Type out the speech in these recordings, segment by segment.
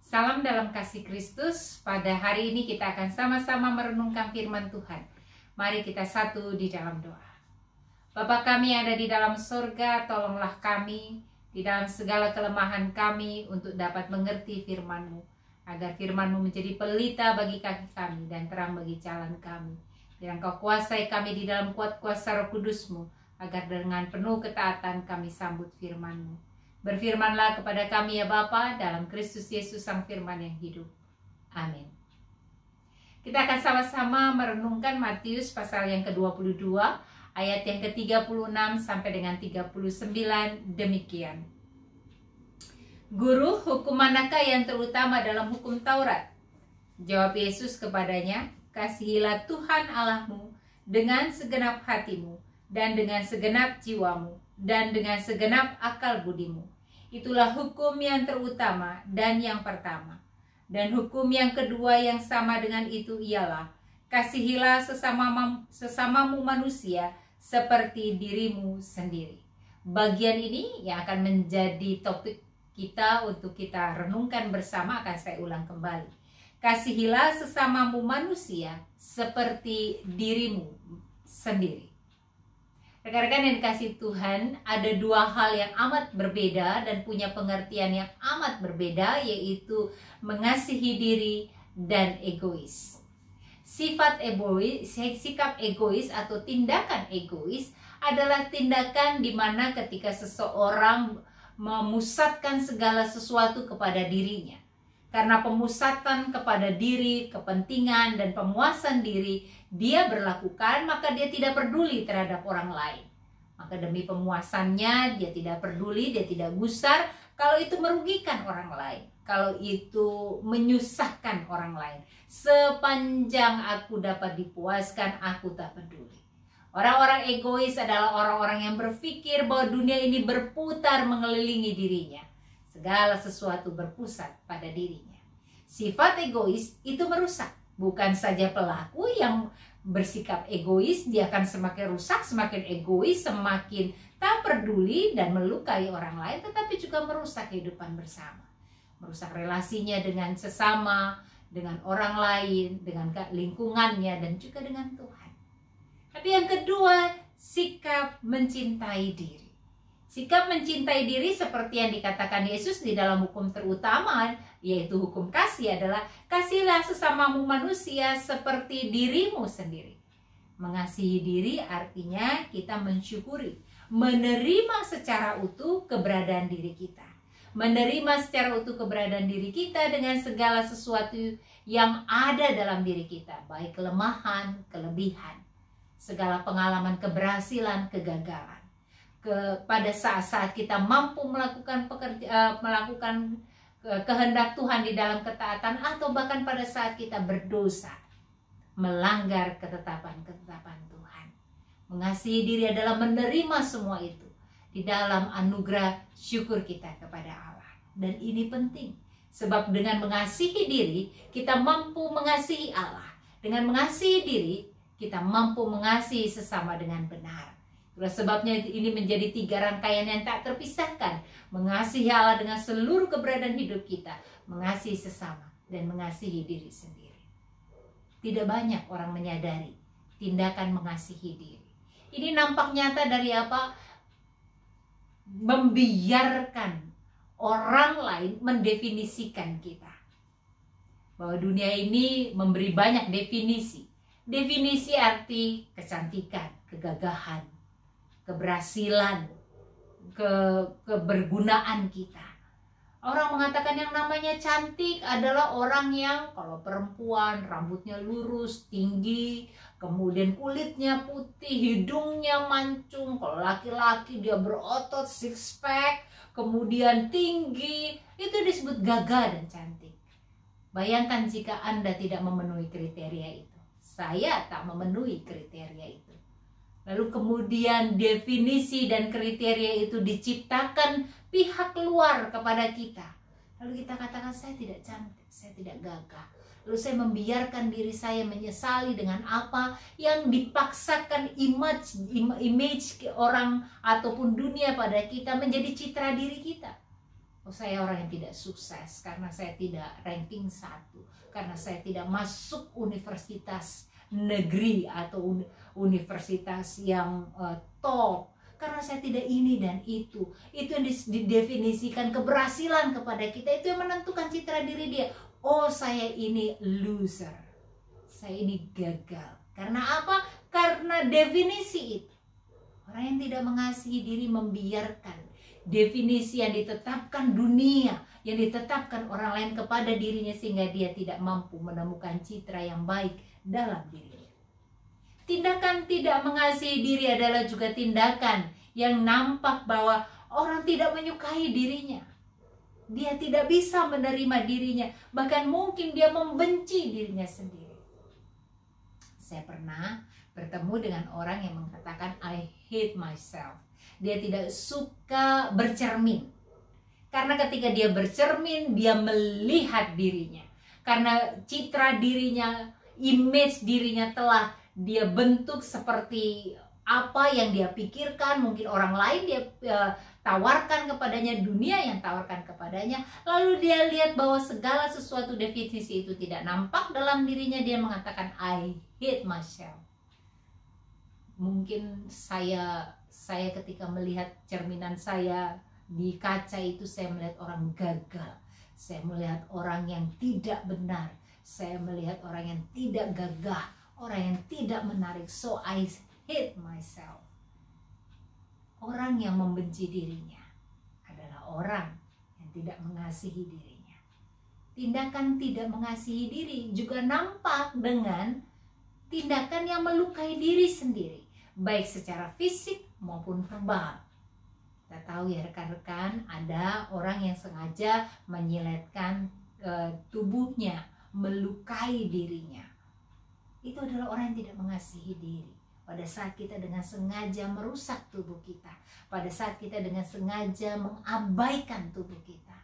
Salam dalam kasih Kristus. Pada hari ini kita akan sama-sama merenungkan firman Tuhan. Mari kita satu di dalam doa. Bapa kami yang ada di dalam surga, tolonglah kami di dalam segala kelemahan kami untuk dapat mengerti firman-Mu, agar firman-Mu menjadi pelita bagi kaki kami dan terang bagi jalan kami. Dan Kau kuasai kami di dalam kuat kuasa Roh Kudus-Mu, agar dengan penuh ketaatan kami sambut firman-Mu. Berfirmanlah kepada kami ya Bapa, dalam Kristus Yesus Sang Firman yang hidup. Amin. Kita akan sama-sama merenungkan Matius pasal yang ke-22, ayat yang ke-36 sampai dengan 39 demikian. Guru, hukum manakah yang terutama dalam hukum Taurat? Jawab Yesus kepadanya, kasihilah Tuhan Allahmu dengan segenap hatimu, dan dengan segenap jiwamu, dan dengan segenap akal budimu. Itulah hukum yang terutama dan yang pertama. Dan hukum yang kedua yang sama dengan itu ialah, kasihilah sesamamu manusia seperti dirimu sendiri. Bagian ini yang akan menjadi topik kita untuk kita renungkan bersama, akan saya ulang kembali. Kasihilah sesamamu manusia seperti dirimu sendiri. Rekan-rekan yang dikasihi Tuhan, ada dua hal yang amat berbeda dan punya pengertian yang amat berbeda, yaitu mengasihi diri dan egois. Sikap egois atau tindakan egois adalah tindakan di mana ketika seseorang memusatkan segala sesuatu kepada dirinya. Karena pemusatan kepada diri, kepentingan, dan pemuasan diri dia berlakukan, maka dia tidak peduli terhadap orang lain. Maka demi pemuasannya dia tidak peduli, dia tidak gusar kalau itu merugikan orang lain, kalau itu menyusahkan orang lain. Sepanjang aku dapat dipuaskan, aku tak peduli. Orang-orang egois adalah orang-orang yang berpikir bahwa dunia ini berputar mengelilingi dirinya. Segala sesuatu berpusat pada dirinya. Sifat egois itu merusak. Bukan saja pelaku yang bersikap egois, dia akan semakin rusak, semakin egois, semakin tak peduli dan melukai orang lain, tetapi juga merusak kehidupan bersama. Merusak relasinya dengan sesama, dengan orang lain, dengan lingkungannya, dan juga dengan Tuhan. Tapi yang kedua, sikap mencintai diri. Sikap mencintai diri seperti yang dikatakan Yesus di dalam hukum terutama, yaitu hukum kasih, adalah kasihilah sesamamu manusia seperti dirimu sendiri. Mengasihi diri artinya kita mensyukuri, menerima secara utuh keberadaan diri kita. Menerima secara utuh keberadaan diri kita dengan segala sesuatu yang ada dalam diri kita, baik kelemahan, kelebihan, segala pengalaman keberhasilan, kegagalan. Pada saat-saat kita mampu melakukan kehendak Tuhan di dalam ketaatan, atau bahkan pada saat kita berdosa, melanggar ketetapan-ketetapan Tuhan. Mengasihi diri adalah menerima semua itu di dalam anugerah syukur kita kepada Allah. Dan ini penting, sebab dengan mengasihi diri kita mampu mengasihi Allah. Dengan mengasihi diri kita mampu mengasihi sesama dengan benar. Itulah sebabnya ini menjadi 3 rangkaian yang tak terpisahkan. Mengasihi Allah dengan seluruh keberadaan hidup kita, mengasihi sesama, dan mengasihi diri sendiri. Tidak banyak orang menyadari tindakan mengasihi diri. Ini nampak nyata dari apa? Membiarkan orang lain mendefinisikan kita. Bahwa dunia ini memberi banyak definisi. Definisi arti kecantikan, kegagahan, keberhasilan, kebergunaan kita. Orang mengatakan yang namanya cantik adalah orang yang, kalau perempuan rambutnya lurus, tinggi, kemudian kulitnya putih, hidungnya mancung. Kalau laki-laki dia berotot, six pack, kemudian tinggi, itu disebut gagah dan cantik. Bayangkan jika Anda tidak memenuhi kriteria itu. Saya tak memenuhi kriteria itu. Lalu kemudian definisi dan kriteria itu diciptakan pihak luar kepada kita. Lalu kita katakan, saya tidak cantik, saya tidak gagah. Lalu saya membiarkan diri saya menyesali dengan apa yang dipaksakan image orang ataupun dunia pada kita menjadi citra diri kita. Oh, saya orang yang tidak sukses karena saya tidak ranking 1, karena saya tidak masuk universitas negeri atau universitas yang top, karena saya tidak ini dan itu. Itu yang didefinisikan keberhasilan kepada kita, itu yang menentukan citra diri dia. Oh, saya ini loser, saya ini gagal. Karena apa? Karena definisi itu. Orang yang tidak mengasihi diri membiarkan definisi yang ditetapkan dunia, yang ditetapkan orang lain kepada dirinya, sehingga dia tidak mampu menemukan citra yang baik dalam dirinya. Tindakan tidak mengasihi diri adalah juga tindakan yang nampak bahwa orang tidak menyukai dirinya. Dia tidak bisa menerima dirinya, bahkan mungkin dia membenci dirinya sendiri. Saya pernah bertemu dengan orang yang mengatakan I hate myself. Dia tidak suka bercermin. Karena ketika dia bercermin, dia melihat dirinya. Karena citra dirinya, image dirinya telah dia bentuk seperti apa yang dia pikirkan. Mungkin orang lain dia tawarkan kepadanya, dunia yang tawarkan kepadanya. Lalu dia lihat bahwa segala sesuatu definisi itu tidak nampak dalam dirinya. Dia mengatakan I hate myself. Mungkin saya ketika melihat cerminan saya di kaca itu, saya melihat orang gagal, saya melihat orang yang tidak benar, saya melihat orang yang tidak gagah, orang yang tidak menarik. So I hate myself. Orang yang membenci dirinya adalah orang yang tidak mengasihi dirinya. Tindakan tidak mengasihi diri juga nampak dengan tindakan yang melukai diri sendiri, baik secara fisik maupun verbal. Kita tahu ya rekan-rekan, ada orang yang sengaja menyiletkan tubuhnya, melukai dirinya. Itu adalah orang yang tidak mengasihi diri. Pada saat kita dengan sengaja merusak tubuh kita, pada saat kita dengan sengaja mengabaikan tubuh kita,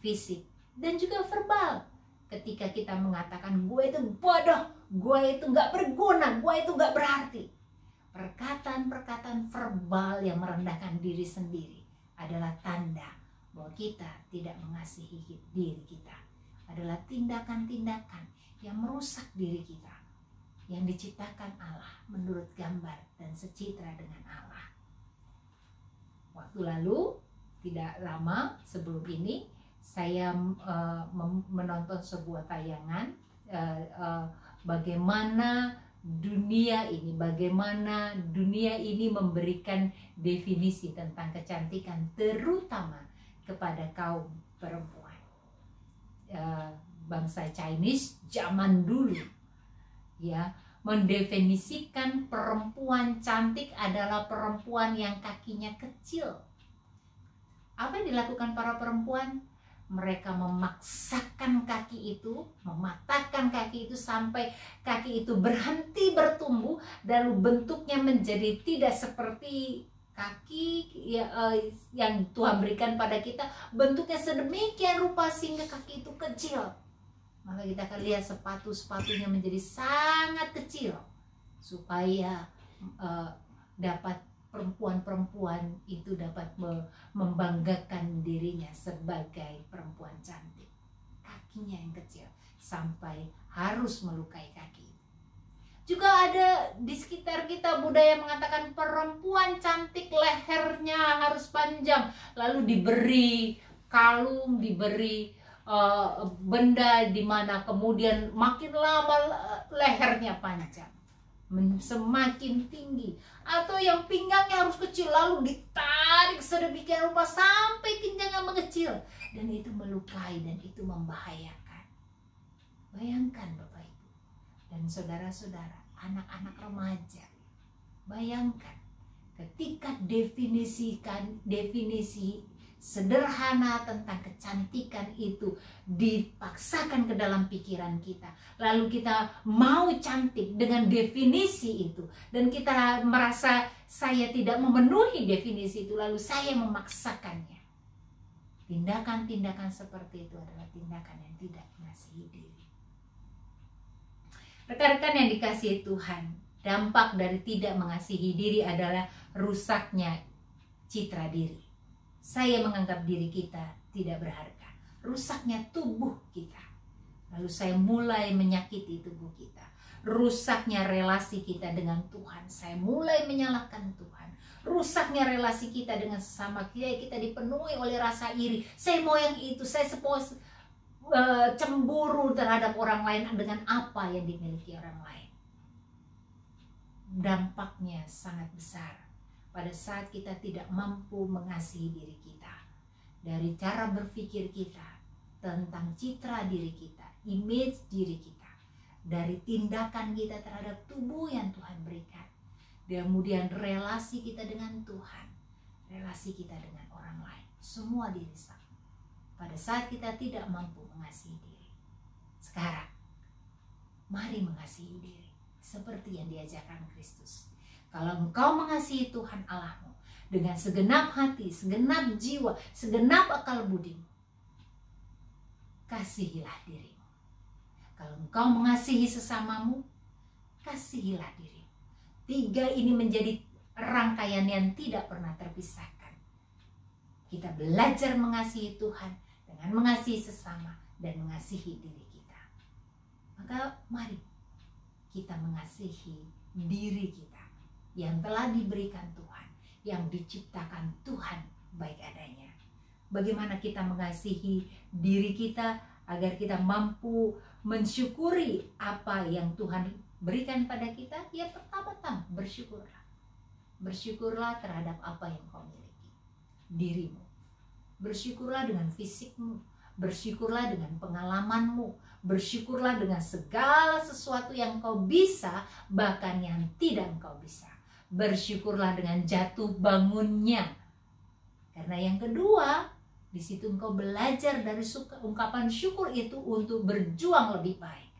fisik dan juga verbal. Ketika kita mengatakan gue itu bodoh, gue itu gak berguna, gue itu gak berarti. Perkataan-perkataan verbal yang merendahkan diri sendiri adalah tanda bahwa kita tidak mengasihi diri kita. Adalah tindakan-tindakan yang merusak diri kita, yang diciptakan Allah menurut gambar dan secitra dengan Allah. Waktu lalu, tidak lama sebelum ini, saya menonton sebuah tayangan bagaimana dunia ini memberikan definisi tentang kecantikan, terutama kepada kaum perempuan. Bangsa Chinese zaman dulu ya mendefinisikan perempuan cantik adalah perempuan yang kakinya kecil. Apa yang dilakukan para perempuan? Mereka memaksakan kaki itu, mematahkan kaki itu sampai kaki itu berhenti bertumbuh, lalu bentuknya menjadi tidak seperti kaki yang Tuhan berikan pada kita. Bentuknya sedemikian rupa sehingga kaki itu kecil. Maka kita akan lihat sepatu-sepatunya menjadi sangat kecil supaya dapat perempuan-perempuan itu dapat membanggakan dirinya sebagai perempuan cantik. Kakinya yang kecil sampai harus melukai kaki. Juga ada di sekitar kita budaya mengatakan perempuan cantik lehernya harus panjang, lalu diberi kalung, diberi benda di mana kemudian makin lama lehernya panjang, semakin tinggi, atau yang pinggangnya harus kecil lalu ditarik sedemikian rupa sampai pinggangnya mengecil, dan itu melukai dan itu membahayakan. Bayangkan Bapak Ibu dan saudara-saudara, anak-anak remaja, bayangkan ketika definisi sederhana tentang kecantikan itu dipaksakan ke dalam pikiran kita, lalu kita mau cantik dengan definisi itu, dan kita merasa saya tidak memenuhi definisi itu, lalu saya memaksakannya. Tindakan-tindakan seperti itu adalah tindakan yang tidak mengasihi diri. Rekan-rekan yang dikasihi Tuhan, dampak dari tidak mengasihi diri adalah rusaknya citra diri. Saya menganggap diri kita tidak berharga. Rusaknya tubuh kita. Lalu saya mulai menyakiti tubuh kita. Rusaknya relasi kita dengan Tuhan. Saya mulai menyalahkan Tuhan. Rusaknya relasi kita dengan sesama kita dipenuhi oleh rasa iri. Saya mau yang itu. Saya cemburu terhadap orang lain dengan apa yang dimiliki orang lain. Dampaknya sangat besar pada saat kita tidak mampu mengasihi diri kita. Dari cara berpikir kita tentang citra diri kita, image diri kita, dari tindakan kita terhadap tubuh yang Tuhan berikan, kemudian relasi kita dengan Tuhan, relasi kita dengan orang lain, semua dirusak pada saat kita tidak mampu mengasihi diri. Sekarang mari mengasihi diri seperti yang diajarkan Kristus. Kalau engkau mengasihi Tuhan Allahmu dengan segenap hati, segenap jiwa, segenap akal budimu, kasihilah dirimu. Kalau engkau mengasihi sesamamu, kasihilah dirimu. 3 ini menjadi rangkaian yang tidak pernah terpisahkan. Kita belajar mengasihi Tuhan dengan mengasihi sesama dan mengasihi diri kita. Maka mari kita mengasihi diri kita yang telah diberikan Tuhan, yang diciptakan Tuhan baik adanya. Bagaimana kita mengasihi diri kita agar kita mampu mensyukuri apa yang Tuhan berikan pada kita? Ya, pertama-tama bersyukurlah. Bersyukurlah terhadap apa yang kau miliki, dirimu. Bersyukurlah dengan fisikmu, bersyukurlah dengan pengalamanmu, bersyukurlah dengan segala sesuatu yang kau bisa, bahkan yang tidak kau bisa. Bersyukurlah dengan jatuh bangunnya. Karena yang kedua, di situ engkau belajar dari ungkapan syukur itu untuk berjuang lebih baik.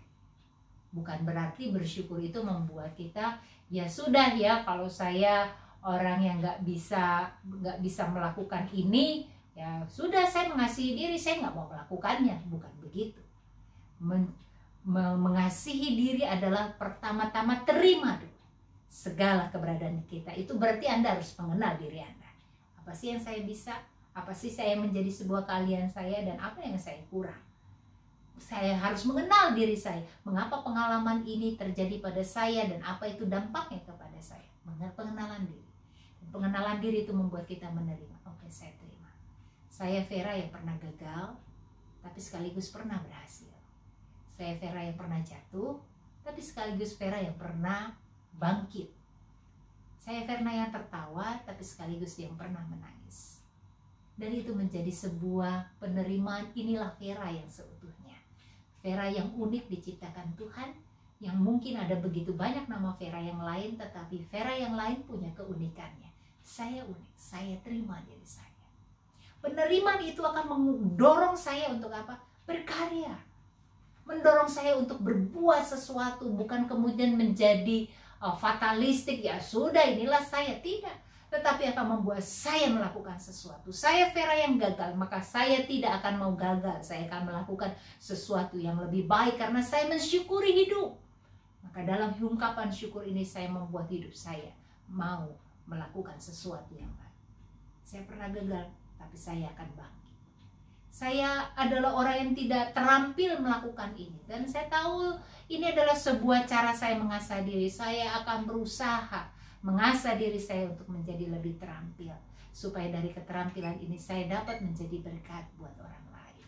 Bukan berarti bersyukur itu membuat kita, ya sudah ya, kalau saya orang yang nggak bisa melakukan ini, ya sudah, saya mengasihi diri, saya nggak mau melakukannya. Bukan begitu. Mengasihi diri adalah pertama-tama terima dulu segala keberadaan kita. Itu berarti Anda harus mengenal diri Anda. Apa sih yang saya bisa? Apa sih saya menjadi sebuah keahlian saya dan apa yang saya kurang? Saya harus mengenal diri saya. Mengapa pengalaman ini terjadi pada saya dan apa itu dampaknya kepada saya? Pengenalan diri. Pengenalan diri itu membuat kita menerima. Oke, saya terima. Saya Vera yang pernah gagal, tapi sekaligus pernah berhasil. Saya Vera yang pernah jatuh, tapi sekaligus Vera yang pernah bangkit. Saya Vera yang tertawa, tapi sekaligus yang pernah menangis. Dan itu menjadi sebuah penerimaan. Inilah Vera yang seutuhnya. Vera yang unik diciptakan Tuhan, yang mungkin ada begitu banyak nama Vera yang lain, tetapi Vera yang lain punya keunikannya. Saya unik, saya terima diri saya. Penerimaan itu akan mendorong saya untuk apa? Berkarya. Mendorong saya untuk berbuat sesuatu, bukan kemudian menjadi fatalistik, ya sudah inilah saya. Tidak. Tetapi akan membuat saya melakukan sesuatu. Saya Vera yang gagal, maka saya tidak akan mau gagal. Saya akan melakukan sesuatu yang lebih baik karena saya mensyukuri hidup. Maka dalam ungkapan syukur ini saya membuat hidup saya mau melakukan sesuatu yang baik. Saya pernah gagal, tapi saya akan bangkit. Saya adalah orang yang tidak terampil melakukan ini. Dan saya tahu ini adalah sebuah cara saya mengasah diri. Saya akan berusaha mengasah diri saya untuk menjadi lebih terampil, supaya dari keterampilan ini saya dapat menjadi berkat buat orang lain.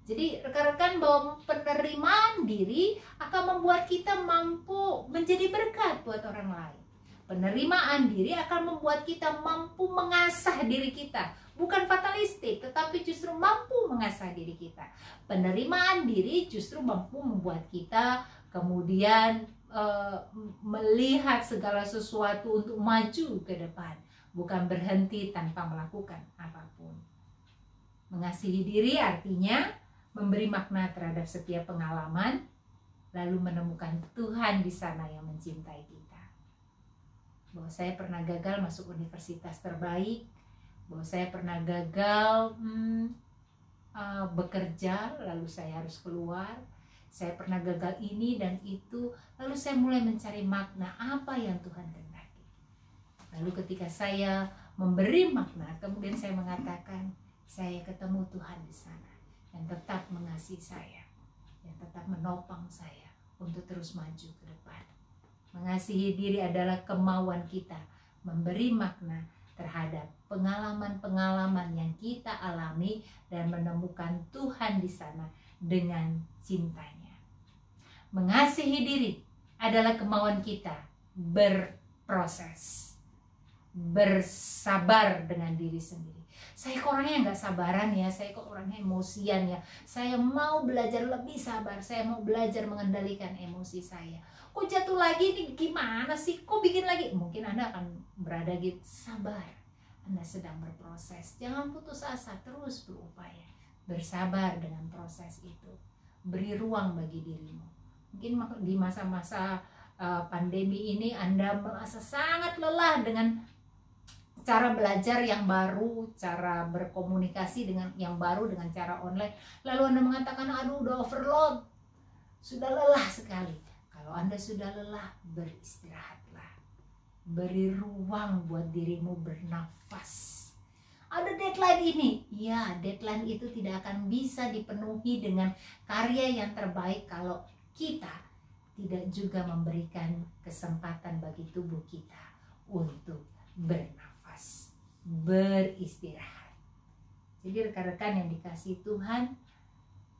Jadi rekan-rekan, bahwa penerimaan diri akan membuat kita mampu menjadi berkat buat orang lain. Penerimaan diri akan membuat kita mampu mengasah diri kita, bukan fatalistik, tetapi justru mampu mengasah diri kita. Penerimaan diri justru mampu membuat kita kemudian melihat segala sesuatu untuk maju ke depan, bukan berhenti tanpa melakukan apapun. Mengasihi diri artinya memberi makna terhadap setiap pengalaman, lalu menemukan Tuhan di sana yang mencintai kita. Bahwa saya pernah gagal masuk universitas terbaik, bahwa saya pernah gagal bekerja, lalu saya harus keluar. Saya pernah gagal ini dan itu, lalu saya mulai mencari makna apa yang Tuhan kehendaki. Lalu ketika saya memberi makna, kemudian saya mengatakan, saya ketemu Tuhan di sana yang tetap mengasihi saya, yang tetap menopang saya untuk terus maju ke depan. Mengasihi diri adalah kemauan kita memberi makna terhadap pengalaman-pengalaman yang kita alami dan menemukan Tuhan di sana dengan cintanya. Mengasihi diri adalah kemauan kita berproses, bersabar dengan diri sendiri. Saya kok orangnya nggak sabaran ya, saya kok orangnya emosian ya. Saya mau belajar lebih sabar, saya mau belajar mengendalikan emosi saya. Kok jatuh lagi ini gimana sih? Kok bikin lagi? Mungkin Anda akan berada gitu, sabar. Anda sedang berproses. Jangan putus asa, terus berupaya. Bersabar dengan proses itu. Beri ruang bagi dirimu. Mungkin di masa-masa pandemi ini Anda merasa sangat lelah dengan cara belajar yang baru, cara berkomunikasi dengan yang baru dengan cara online. Lalu Anda mengatakan, aduh udah overload, sudah lelah sekali. Kalau Anda sudah lelah, beristirahatlah. Beri ruang buat dirimu bernafas. Ada deadline ini. Ya, deadline itu tidak akan bisa dipenuhi dengan karya yang terbaik kalau kita tidak juga memberikan kesempatan bagi tubuh kita untuk bernafas, beristirahat. Jadi rekan-rekan yang dikasihi Tuhan,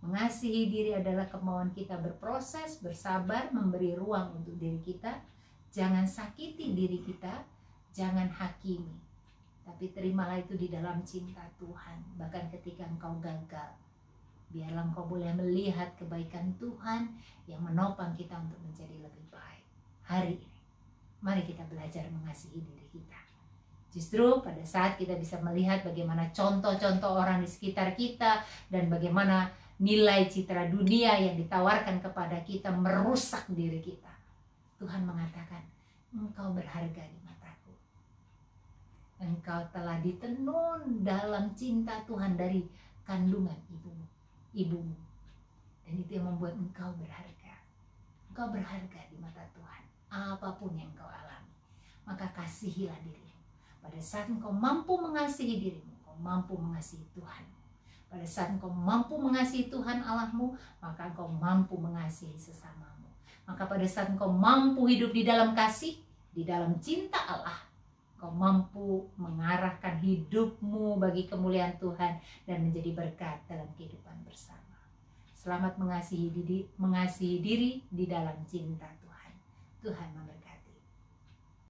mengasihi diri adalah kemauan kita berproses, bersabar, memberi ruang untuk diri kita. Jangan sakiti diri kita, jangan hakimi. Tapi terimalah itu di dalam cinta Tuhan. Bahkan ketika engkau gagal, biarlah engkau boleh melihat kebaikan Tuhan yang menopang kita untuk menjadi lebih baik. Hari ini, mari kita belajar mengasihi diri kita. Justru pada saat kita bisa melihat bagaimana contoh-contoh orang di sekitar kita dan bagaimana nilai citra dunia yang ditawarkan kepada kita merusak diri kita, Tuhan mengatakan, engkau berharga di mataku. Engkau telah ditenun dalam cinta Tuhan dari kandungan ibumu. Dan itu yang membuat engkau berharga. Engkau berharga di mata Tuhan. Apapun yang engkau alami, maka kasihilah dirimu. Pada saat engkau mampu mengasihi dirimu, engkau mampu mengasihi Tuhan. Pada saat engkau mampu mengasihi Tuhan Allahmu, maka engkau mampu mengasihi sesamamu. Maka pada saat engkau mampu hidup di dalam kasih, di dalam cinta Allah, engkau mampu mengarahkan hidupmu bagi kemuliaan Tuhan dan menjadi berkat dalam kehidupan bersama. Selamat mengasihi diri di dalam cinta Tuhan. Tuhan memberkati.